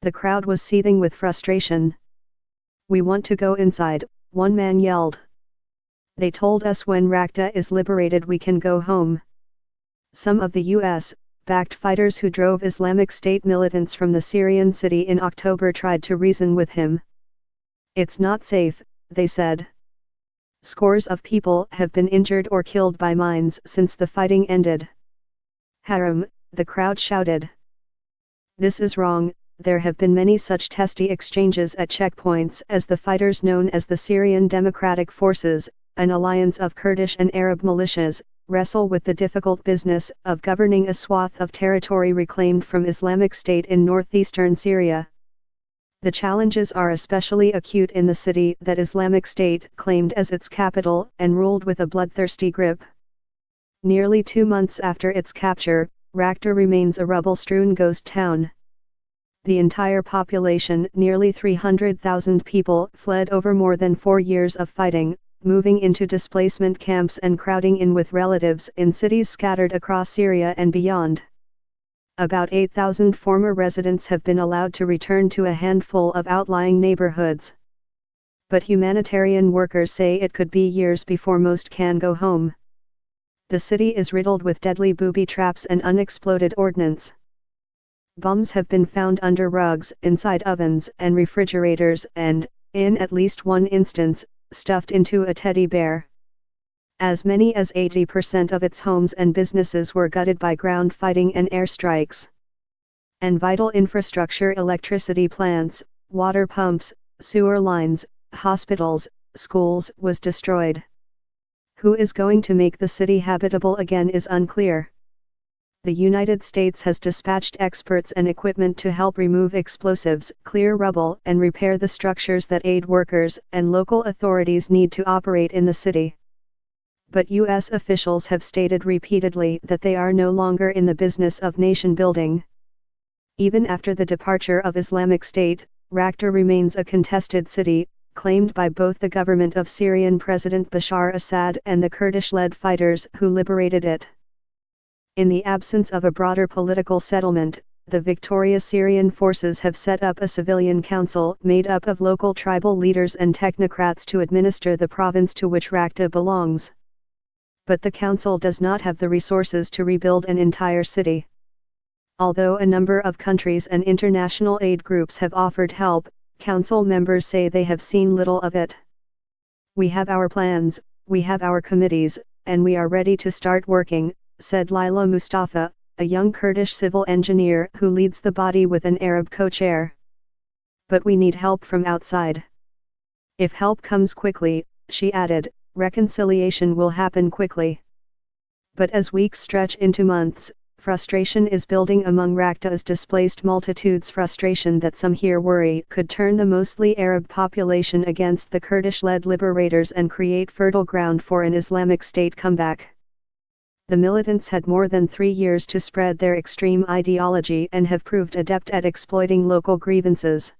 The crowd was seething with frustration. "We want to go inside," one man yelled. "They told us when Raqqa is liberated we can go home." Some of the U.S.-backed fighters who drove Islamic State militants from the Syrian city in October tried to reason with him. "It's not safe," they said. "Scores of people have been injured or killed by mines since the fighting ended." "Haram," the crowd shouted. "This is wrong. There have been many such testy exchanges at checkpoints as the fighters known as the Syrian Democratic Forces, an alliance of Kurdish and Arab militias, wrestle with the difficult business of governing a swath of territory reclaimed from Islamic State in northeastern Syria. The challenges are especially acute in the city that Islamic State claimed as its capital and ruled with a bloodthirsty grip. Nearly 2 months after its capture, Raqqa remains a rubble-strewn ghost town. The entire population, nearly 300,000 people, fled over more than 4 years of fighting, moving into displacement camps and crowding in with relatives in cities scattered across Syria and beyond. About 8,000 former residents have been allowed to return to a handful of outlying neighborhoods. But humanitarian workers say it could be years before most can go home. The city is riddled with deadly booby traps and unexploded ordnance. Bombs have been found under rugs, inside ovens and refrigerators and, in at least one instance, stuffed into a teddy bear. As many as 80% of its homes and businesses were gutted by ground fighting and airstrikes. And vital infrastructure, electricity plants, water pumps, sewer lines, hospitals, schools, was destroyed. Who is going to make the city habitable again is unclear. The United States has dispatched experts and equipment to help remove explosives, clear rubble, and repair the structures that aid workers and local authorities need to operate in the city. But U.S. officials have stated repeatedly that they are no longer in the business of nation building. Even after the departure of Islamic State, Raqqa remains a contested city, claimed by both the government of Syrian President Bashar Assad and the Kurdish-led fighters who liberated it. In the absence of a broader political settlement, the victorious Syrian forces have set up a civilian council made up of local tribal leaders and technocrats to administer the province to which Raqqa belongs. But the council does not have the resources to rebuild an entire city. Although a number of countries and international aid groups have offered help, council members say they have seen little of it. "We have our plans, we have our committees, and we are ready to start working," said Lila Mustafa, a young Kurdish civil engineer who leads the body with an Arab co-chair. "But we need help from outside. If help comes quickly," she added, "reconciliation will happen quickly." But as weeks stretch into months, frustration is building among Raqqa's displaced multitudes, frustration that some here worry could turn the mostly Arab population against the Kurdish-led liberators and create fertile ground for an Islamic State comeback. The militants had more than 3 years to spread their extreme ideology and have proved adept at exploiting local grievances.